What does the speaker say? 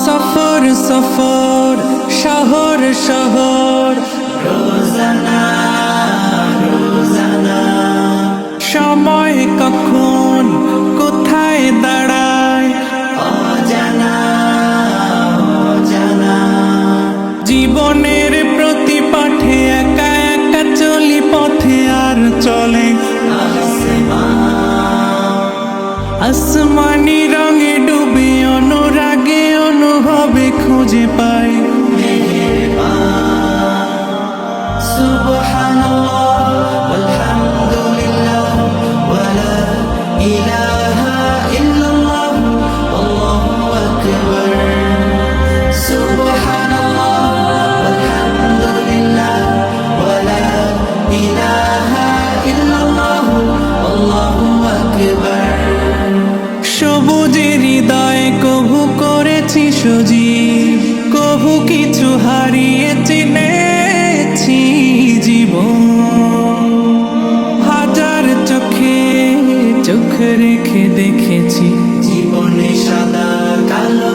সফর সফর শহর শহর রোজানা রোজানা সময় কখন কোথায় দাঁড়ায় অজানা অজানা জীবনের প্রতি পাঠে একা একা চলি পথে আর চলে আসমানি রঙে ডুবে অনুরাগে অনুভবে খুঁজে পাই সুবহানাল্লাহ ওয়ালহামদুলিল্লাহ ওয়ালা ইলাহা ইল্লাল্লাহ আল্লাহু আকবার সুবহানাল্লাহ ওয়ালহামদুলিল্লাহ ওয়ালা ইলাহা ইল্লাল্লাহ আল্লাহু আকবার সবুজের হৃদয় কভু করেছি সজীব কভু কিছু হারিয়ে চিনেছি জীবন হাজার চোখে চোখ রেখে দেখেছি জীবনে সাদা কালো